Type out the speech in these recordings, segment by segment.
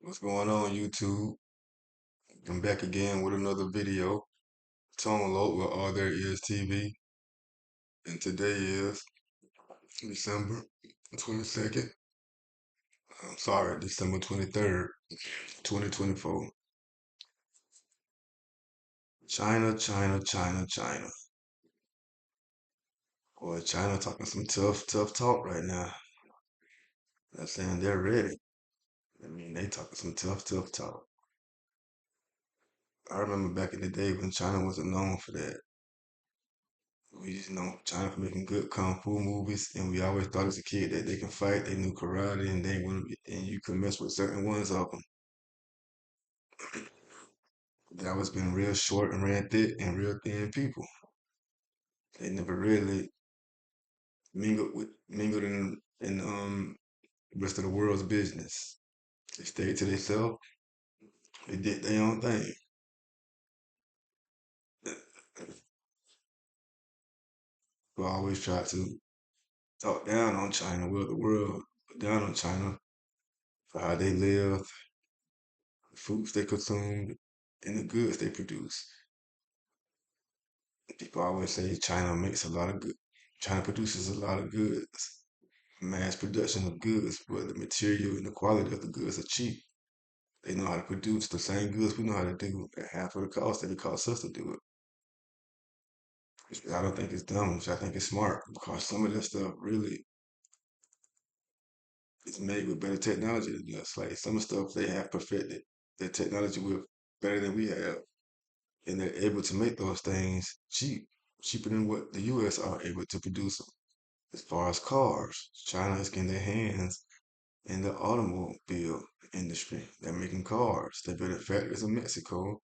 What's going on, YouTube? I'm back again with another video. Tone Loc with All There Is TV. And today is December 22nd. I'm sorry, December 23rd, 2024. China, China, China, China. Boy, China talking some tough talk right now. They're saying they're ready. They talking some tough talk. I remember back in the day when China wasn't known for that. We just know China for making good kung fu movies, and we always thought as a kid that they can fight, they knew karate, and and you can mess with certain ones of them. They always been real short and ran thick and real thin people. They never really mingled in the rest of the world's business. They stayed to themselves. They did their own thing. We always try to talk down on China, well, the world down on China for how they live, the foods they consume, and the goods they produce. People always say China makes a lot of good. China produces a lot of goods, mass production of goods, but the material and the quality of the goods are cheap. They know how to produce the same goods we know how to do at half of the cost that it costs us to do it. I don't think it's dumb, which I think it's smart because some of that stuff really is made with better technology than us. Like some of the stuff they have perfected their technology with better than we have, and they're able to make those things cheaper than what the U.S. are able to produce. As far as cars, China is getting their hands in the automobile industry. They're making cars. They're building factories in Mexico.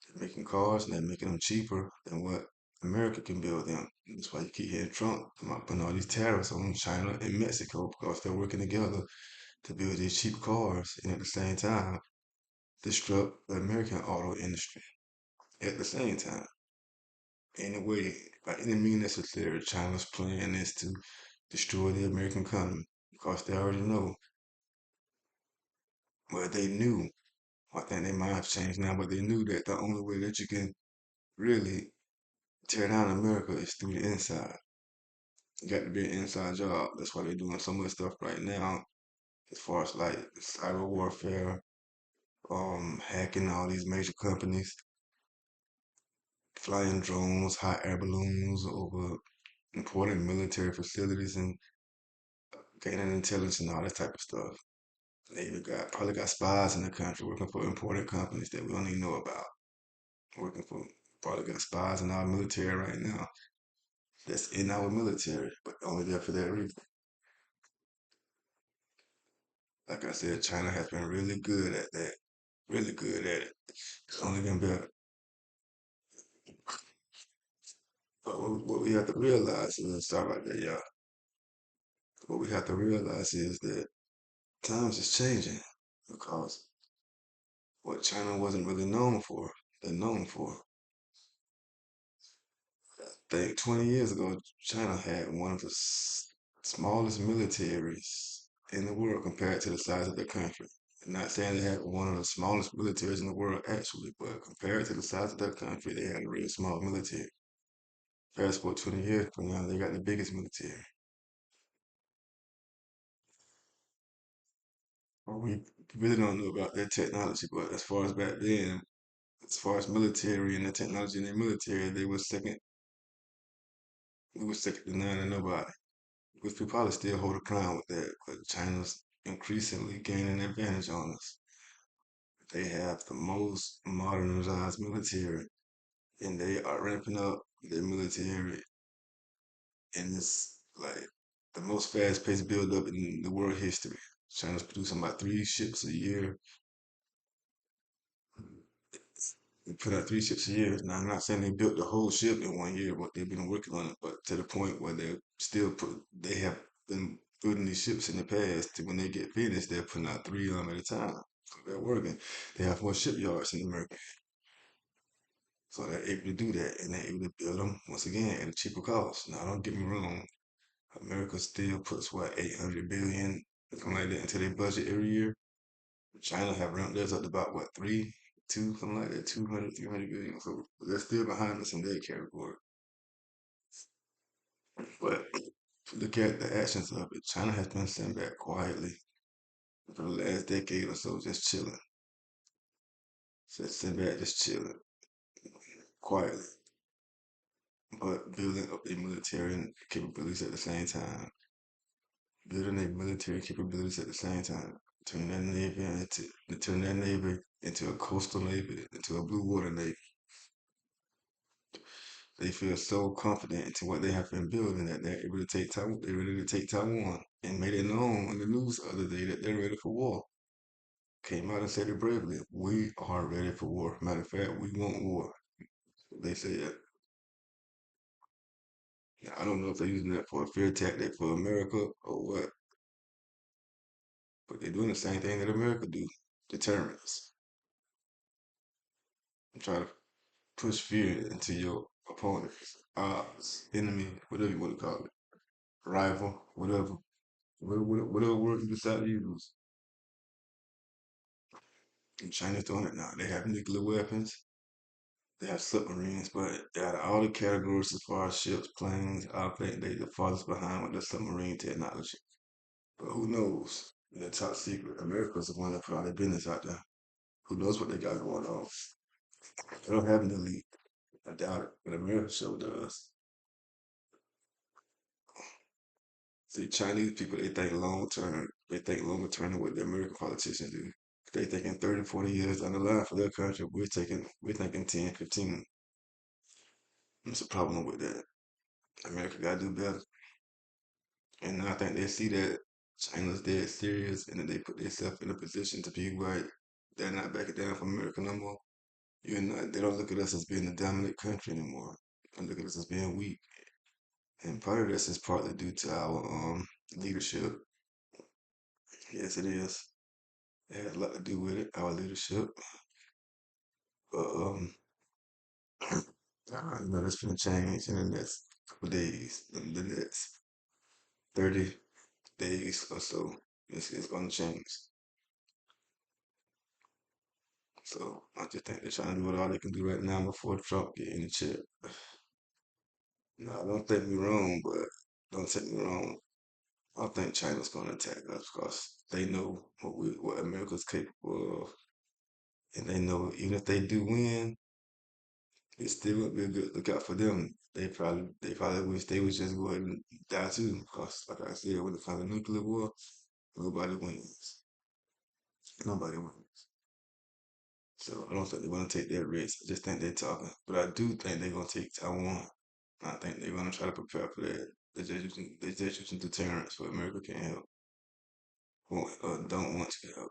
They're making cars and they're making them cheaper than what America can build them. That's why you keep hearing Trump putting all these tariffs on China and Mexico because they're working together to build these cheap cars and at the same time disrupt the American auto industry. At the same time, anyway, by any means necessary, China's plan is to destroy the American economy because they already know. Well, they knew. I think they might have changed now, but they knew that the only way that you can really tear down America is through the inside. You got to be an inside job. That's why they're doing so much stuff right now, as far as like cyber warfare, hacking all these major companies, flying drones, hot air balloons over important military facilities, and gaining intelligence and all that type of stuff. They even probably got spies in the country working for important companies that we don't even know about. Working for Probably got spies in our military right now. That's in our military, but only there for that reason. Like I said, China has been really good at that. Really good at it. It's only been better. But what we have to realize is, sorry about that, y'all. What we have to realize is that times is changing because what China wasn't really known for, they're known for. I think 20 years ago, China had one of the smallest militaries in the world compared to the size of their country. I'm not saying they had one of the smallest militaries in the world actually, but compared to the size of their country, they had a really small military. Fast forward 20 years from now, they got the biggest military. We really don't know about their technology, but as far as back then, as far as military and the technology in their military, they were second. We were second to none and nobody. Which we probably still hold a crown with that, but China's increasingly gaining advantage on us. They have the most modernized military, and they are ramping up their military, and it's like the most fast-paced build-up in the world history. China's producing about 3 ships a year. They put out 3 ships a year. Now, I'm not saying they built the whole ship in one year, but they've been working on it. But to the point where they have been building these ships in the past. When they get finished, they're putting out three of them at a time. So they're working. They have more shipyards in America, so they're able to do that, and they're able to build them once again at a cheaper cost. Now, don't get me wrong. America still puts what 800 billion, something like that, into their budget every year. China have ramped theirs up to about what, three, two, something like that, 200, 300 billion. So they're still behind us in that category. But if you look at the actions of it, China has been sitting back quietly for the last decade or so, just chilling. Just sitting back, just chilling quietly, but building up their military capabilities at the same time. Building their military capabilities at the same time. Turn that navy into a coastal navy, into a blue water navy. They feel so confident into what they have been building that they're able to take Taiwan. They're ready to take Taiwan and made it known in the news the other day that they're ready for war. Came out and said it bravely. We are ready for war. Matter of fact, we want war. They said. Now, I don't know if they're using that for a fear tactic for America or what, but they're doing the same thing that America do. Deterrence. Try to push fear into your opponents, odds, enemy, whatever you want to call it, rival, whatever word you decide to use. And China's doing it now. They have nuclear weapons. They have submarines, but out of all the categories as far as ships, planes, I think they the farthest behind with the submarine technology. But who knows? The top secret. America's the one that put all their business out there. Who knows what they got going on? They don't have an elite. I doubt it. But America sure does. See, Chinese people, they think long term. They think longer term than what the American politicians do. They thinking 30, 40 years down the line for their country. We're thinking 10, 15. There's a problem with that. America gotta do better. And I think they see that China's dead serious and that they put themselves in a position to be right. They're not backing down from America no more. They don't look at us as being the dominant country anymore. They look at us as being weak. And part of this is partly due to our leadership. Yes, it is. It has a lot to do with it, our leadership. But that's gonna change in the next couple of days, in the next 30 days or so. It's gonna change. So I just think they're trying to do what all they can do right now before Trump get in the chair. Now, don't take me wrong, but don't take me wrong. I think China's gonna attack us because they know what America's capable of, and they know even if they do win, it still would be a good lookout for them. They probably wish they would just go ahead and die too, because like I said, when it comes to nuclear war, nobody wins. Nobody wins. So I don't think they're gonna take that risk. I just think they're talking. But I do think they're gonna take Taiwan. I think they're gonna try to prepare for that. They're just using deterrence, so America can't help. Don't want to help.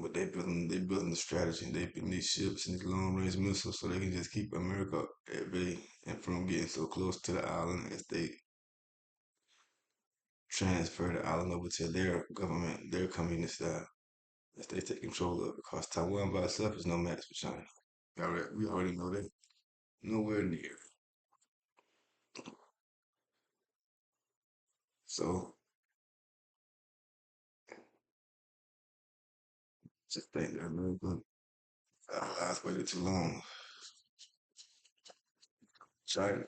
But they building the strategy. They building these ships and these long range missiles so they can just keep America at bay and from getting so close to the island as they transfer the island over to their government, their communist style, as they take control of it. Because Taiwan by itself is no match for China. We already know that. Nowhere near. So just think that America allies waited too long. China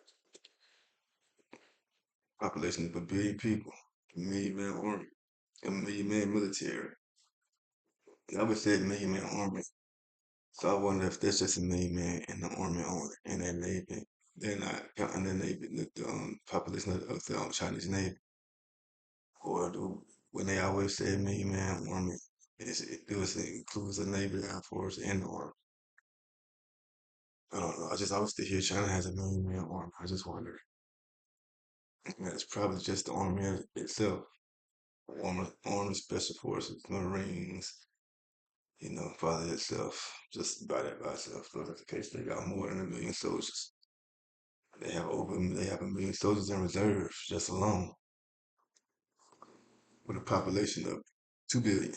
population of a billion people, a million man army, a million man military. I would say a million man army. So I wonder if there's just a million man in the army only in that navy. They're not counting the navy, the population of the Chinese navy, or when they always say a million man army, it includes the navy, the air force, and the army. I don't know. I just always hear China has a million man army. I just wonder. And it's probably just the army itself, army special forces, Marines, by itself, just by that by itself. So if that's the case, they got more than a million soldiers. They have a million soldiers in reserve just alone with a population of 2 billion.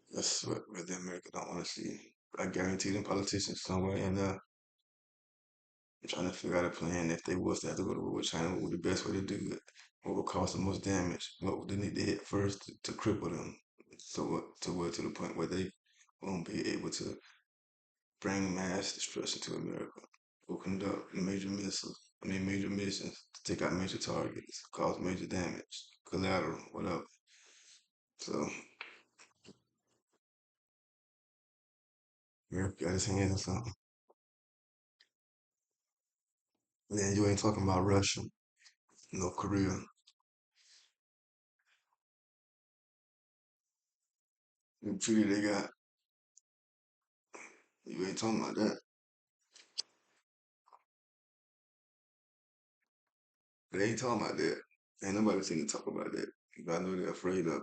That's what really America don't want to see. I guarantee them politicians somewhere in there trying to figure out a plan if they was to have to go to war with China, what would be the best way to do it. what will cause the most damage, what would they need to hit first to cripple them, so to the point where they won't be able to bring mass destruction to America, or conduct major missiles, major missions to take out major targets, cause major damage, collateral, whatever. So America got his hands on something. And then you ain't talking about Russia, North Korea, the treaty they got. You ain't talking about that. They ain't talking about that. Ain't nobody seen to talk about that. I know they're afraid of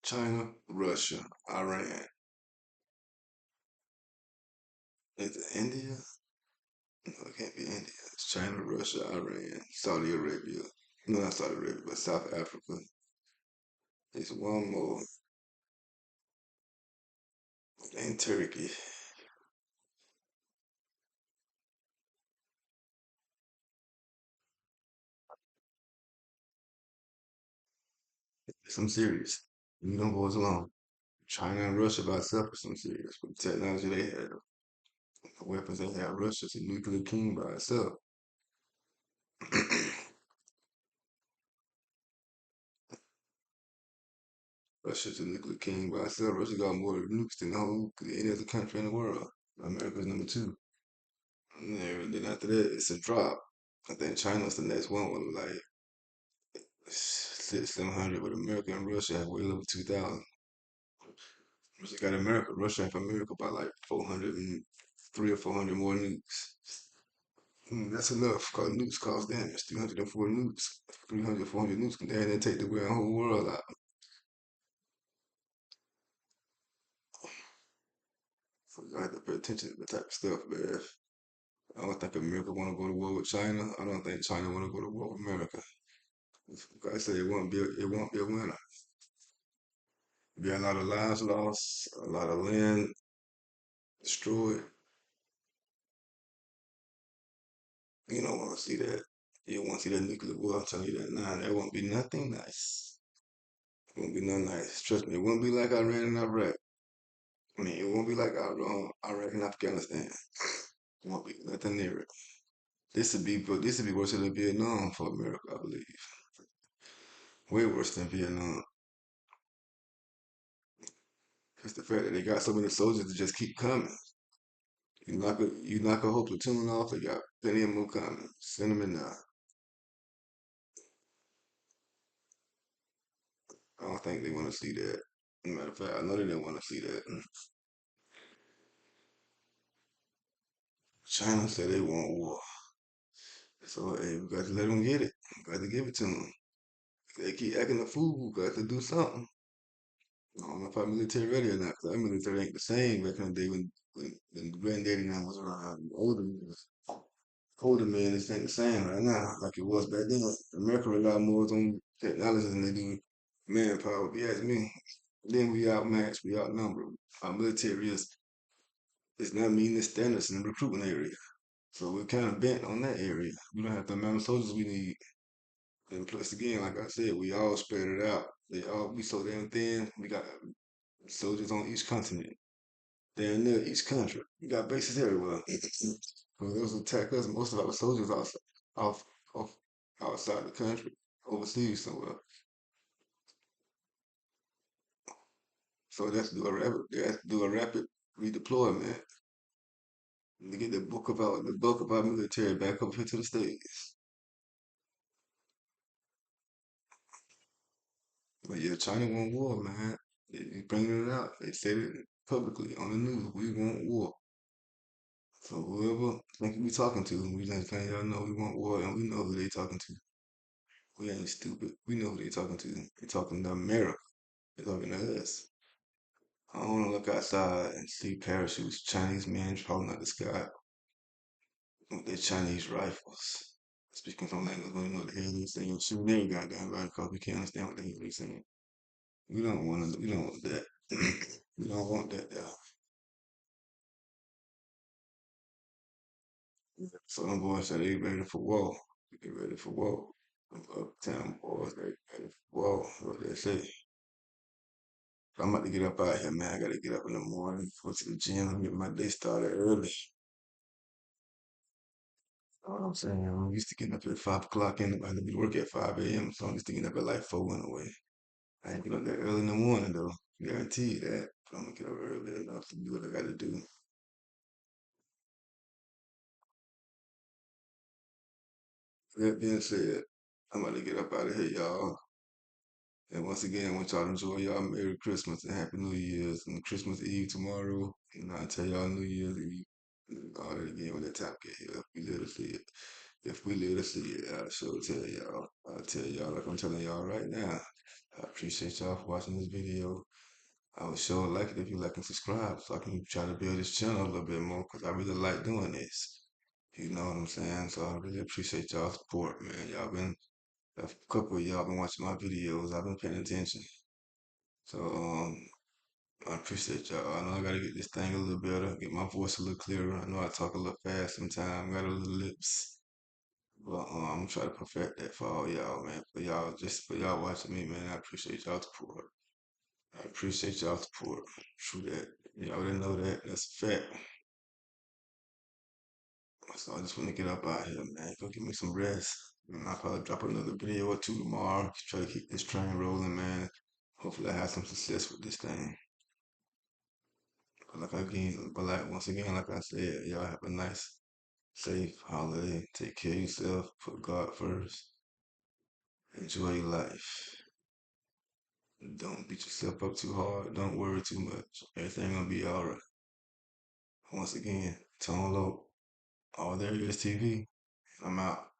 China, Russia, Iran. Is it India? No, it can't be India. It's China, Russia, Iran, Saudi Arabia. No, not Saudi Arabia, but South Africa. It's one more. And Turkey. Some serious. You don't boys alone. China and Russia by itself is some serious. With the technology they have, the weapons they have, Russia's a nuclear king by itself. Russia's a nuclear king by itself. Russia got more nukes than the whole any other country in the world. America's number two. And then after that, it's a drop. I think China's the next one with like 700, but America and Russia have way over 2,000. Russia got America. Russia have America by like 400 and 300 or 400 more nukes. That's enough. Cause nukes cause damage. 304 nukes. 300, 400 nukes can damn near take the whole world out. So you have to pay attention to that type of stuff, man. I don't think America want to go to war with China. I don't think China want to go to war with America. Like I say it won't be a winner. Be a lot of lives lost, a lot of land destroyed. You don't want to see that. You don't want to see that nuclear war. I'm telling you that now. That won't be nothing nice. It won't be nothing nice. Trust me, it won't be like Iran and Iraq. It won't be like Iraq and Afghanistan. It won't be nothing near it. This would be worse than Vietnam for America, I believe. Way worse than Vietnam. It's the fact that they got so many soldiers to just keep coming. You knock a whole platoon off, they got plenty of more coming. Send them in there. I don't think they want to see that. Matter of fact, I know they didn't want to see that. China said they want war. So, hey, we got to let them get it. We got to give it to them. If they keep acting a fool, we got to do something. I don't know if our military ready or not, because our military ain't the same back in the day when granddaddy and I was around. Older men, this ain't the same right now like it was back then. America rely more on technology than they do manpower. If you ask me, then we outmatched, we outnumbered. Our military is not meeting the standards in the recruitment area. So we're kind of bent on that area. We don't have the amount of soldiers we need. And plus, again, like I said, we all spread it out. We so damn thin. We got soldiers on each continent. They're near each country. We got bases everywhere. So those attack us. Most of our soldiers off, off outside the country, overseas somewhere. So they have to do a rapid redeployment to get the bulk of our military back up here to the states. But yeah, China want war, man. They bringing it out. They said it publicly on the news. We want war. So whoever think we talking to, we just letting y'all know we want war, and we know who they talking to. We ain't stupid. We know who they talking to. They talking to America. They talking to us. I don't want to look outside and see parachutes, Chinese men falling out the sky with their Chinese rifles. Speaking from language, we know what the hell they saying. Shoot their goddamn rifle because we can't understand what the hell they saying. We don't want to. We don't want that. We don't want that there. So them boys said they ready for war. They ready for war. Uptown boys, whoa, what they say. I'm about to get up out here, man. I gotta get up in the morning, go to the gym, get my day started early. You know what I'm saying? I'm used to getting up at 5 o'clock and I to be work at 5 a.m. So I'm used to getting up at like 4 anyway. I ain't get up that early in the morning though. Guarantee you that. But I'm gonna get up early enough to do what I gotta do. That being said, I'm about to get up out of here, y'all. And once again, I want y'all to enjoy y'all Merry Christmas and Happy New Year's and Christmas Eve tomorrow. And I'll tell y'all New Year's Eve. All that again when that time get here. If we live to see it. If we live to see it, I'll sure tell y'all. I'll tell y'all like I'm telling y'all right now. I appreciate y'all for watching this video. I would sure like it if you like and subscribe so I can try to build this channel a little bit more because I really like doing this. You know what I'm saying? So I really appreciate y'all support, man. A couple of y'all been watching my videos. I've been paying attention. So I appreciate y'all. I know I gotta get this thing a little better, get my voice a little clearer. I know I talk a little fast sometimes, got a little lips. But I'm gonna try to perfect that for all y'all, man. For y'all, just for y'all watching me, man. I appreciate y'all support. I appreciate y'all support. True that. Y'all didn't know that. That's a fact. So I just want to get up out here, man. Go give me some rest. And I'll probably drop another video or two tomorrow. Try to keep this train rolling, man. Hopefully I have some success with this thing. But like once again, like I said, y'all have a nice, safe holiday. Take care of yourself. Put God first. Enjoy your life. Don't beat yourself up too hard. Don't worry too much. Everything gonna be alright. Once again, Tone Low. All there is TV. I'm out.